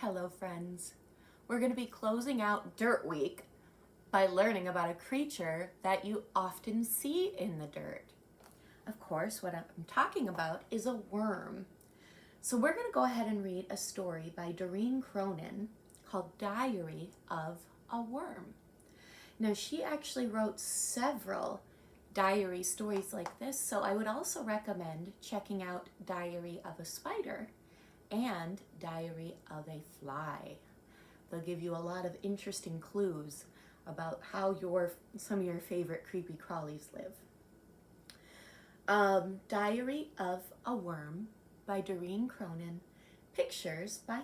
Hello friends. We're going to be closing out Dirt Week by learning about a creature that you often see in the dirt. Of course, what I'm talking about is a worm. So we're going to go ahead and read a story by Doreen Cronin called Diary of a Worm. Now she actually wrote several diary stories like this, so I would also recommend checking out Diary of a Spider and Diary of a Fly. They'll give you a lot of interesting clues about how some of your favorite creepy crawlies live. Diary of a Worm by Doreen Cronin. Pictures by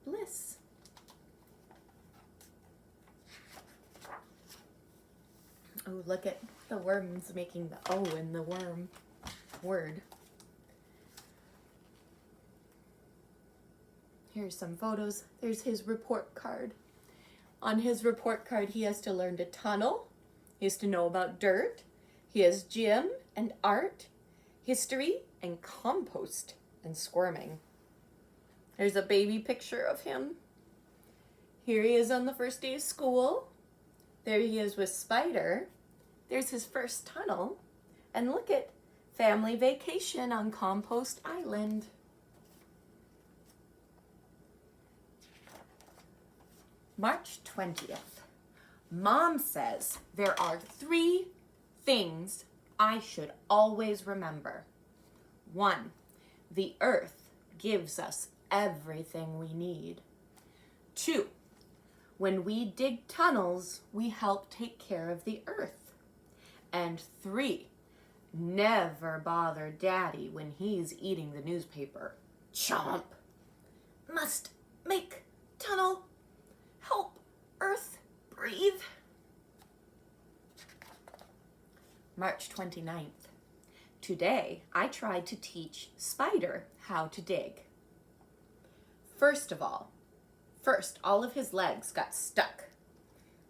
Bliss. Oh, look at the worms making the O in the worm word. Here's some photos. There's his report card. On his report card, he has to learn to tunnel. He has to know about dirt. He has gym and art, history, and compost and squirming. There's a baby picture of him. Here he is on the first day of school. There he is with Spider. There's his first tunnel. And look at family vacation on Compost Island. March 20th. Mom says there are 3 things I should always remember. 1, the earth gives us everything we need. 2, when we dig tunnels, we help take care of the earth. And 3, never bother Daddy when he's eating the newspaper. Chomp! Must make tunnel. Help Earth breathe. March 29th. Today, I tried to teach Spider how to dig. First, all of his legs got stuck.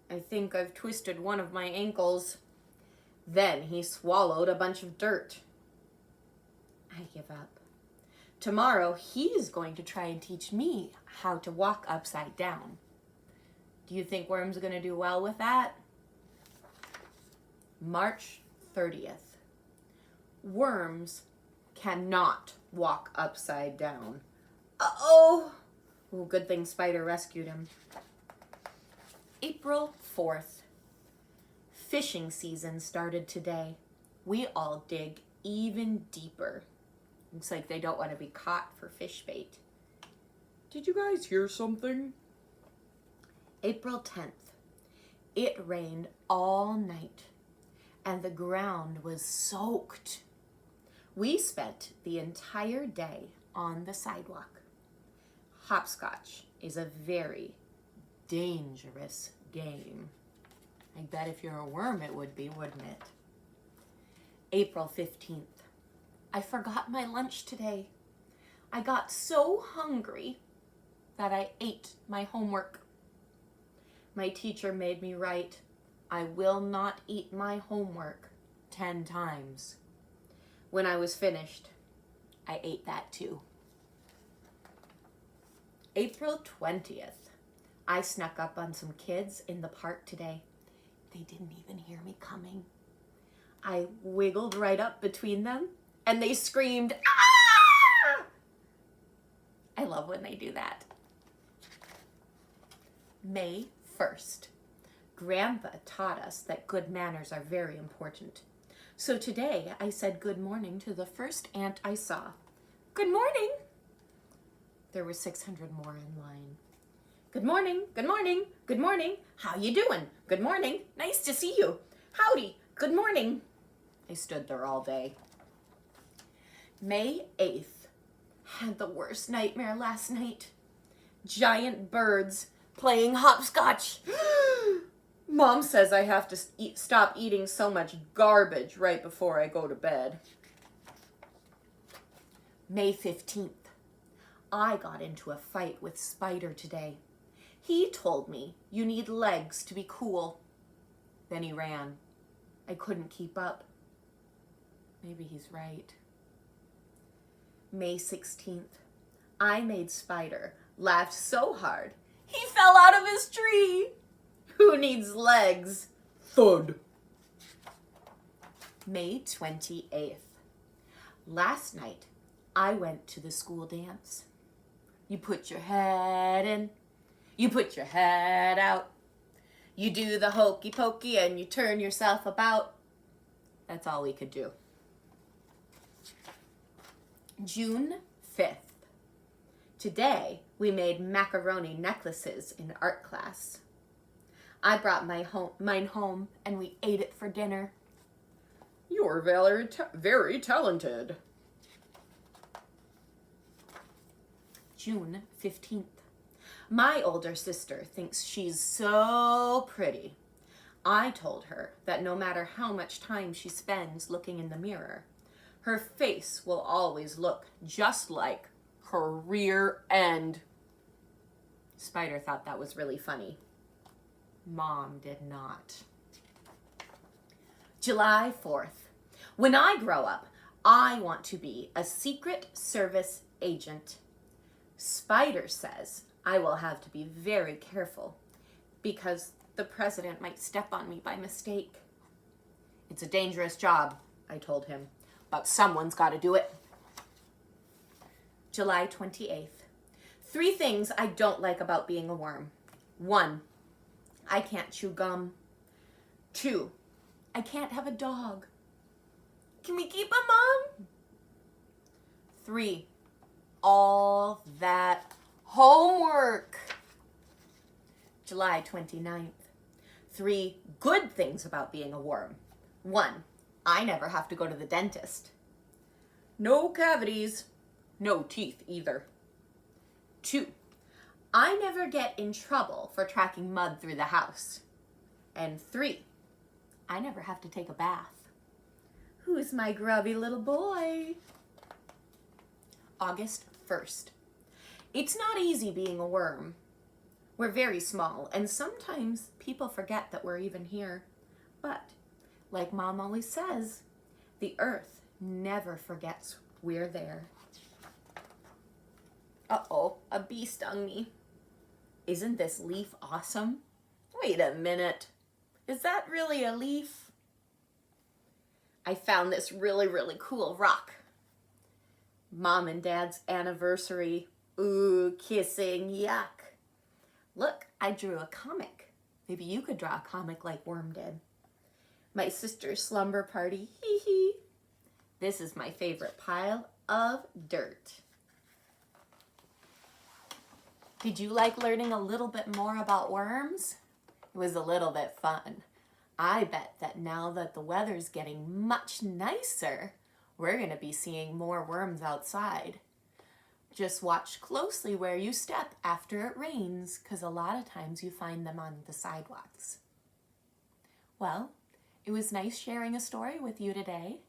I think I've twisted one of my ankles. Then he swallowed a bunch of dirt. I give up. Tomorrow, he's going to try and teach me how to walk upside down. Do you think Worm's going to do well with that? March 30th. Worms cannot walk upside down. Uh-oh! Oh, good thing Spider rescued him. April 4th. Fishing season started today. We all dig even deeper. Looks like they don't want to be caught for fish bait. Did you guys hear something? April 10th. It rained all night and the ground was soaked. We spent the entire day on the sidewalk. Hopscotch is a very dangerous game. I bet if you're a worm it would be, wouldn't it? April 15th. I forgot my lunch today. I got so hungry that I ate my homework. My teacher made me write, I will not eat my homework 10 times. When I was finished, I ate that too. April 20th. I snuck up on some kids in the park today. They didn't even hear me coming. I wiggled right up between them and they screamed, "Ah!" I love when they do that. May 1st. Grandpa taught us that good manners are very important. So today I said good morning to the first ant I saw. Good morning. There were 600 more in line. Good morning, good morning, good morning. How you doing? Good morning. Nice to see you. Howdy, good morning. I stood there all day. May 8th. Had the worst nightmare last night. Giant birds playing hopscotch. Mom says I have to stop eating so much garbage right before I go to bed. May 15th. I got into a fight with Spider today. He told me you need legs to be cool. Then he ran. I couldn't keep up. Maybe he's right. May 16th. I made Spider laughed so hard, he fell out of his tree. Who needs legs? Thud. May 28th. Last night, I went to the school dance. You put your head in, you put your head out. You do the hokey pokey and you turn yourself about. That's all we could do. June 5th. Today, we made macaroni necklaces in art class. I brought mine home and we ate it for dinner. You're very talented. June 15th. My older sister thinks she's so pretty. I told her that no matter how much time she spends looking in the mirror, her face will always look just like her rear end. Spider thought that was really funny. Mom did not. July 4th. When I grow up, I want to be a Secret Service agent. Spider says I will have to be very careful because the president might step on me by mistake. It's a dangerous job, I told him, but someone's got to do it. July 28th. 3 things I don't like about being a worm. 1, I can't chew gum. 2, I can't have a dog. Can we keep a mom? 3, all that homework. July 29th. 3 good things about being a worm. 1, I never have to go to the dentist. No cavities. No teeth either. 2, I never get in trouble for tracking mud through the house. And 3, I never have to take a bath. Who's my grubby little boy? August 1st. It's not easy being a worm. We're very small, and sometimes people forget that we're even here. But, like Mom always says, the earth never forgets we're there. Uh-oh, a bee stung me. Isn't this leaf awesome? Wait a minute. Is that really a leaf? I found this really, really cool rock. Mom and Dad's anniversary. Ooh, kissing, yuck. Look, I drew a comic. Maybe you could draw a comic like Worm did. My sister's slumber party, hee hee. This is my favorite pile of dirt. Did you like learning a little bit more about worms? It was a little bit fun. I bet that now that the weather's getting much nicer, we're going to be seeing more worms outside. Just watch closely where you step after it rains, because a lot of times you find them on the sidewalks. Well, it was nice sharing a story with you today.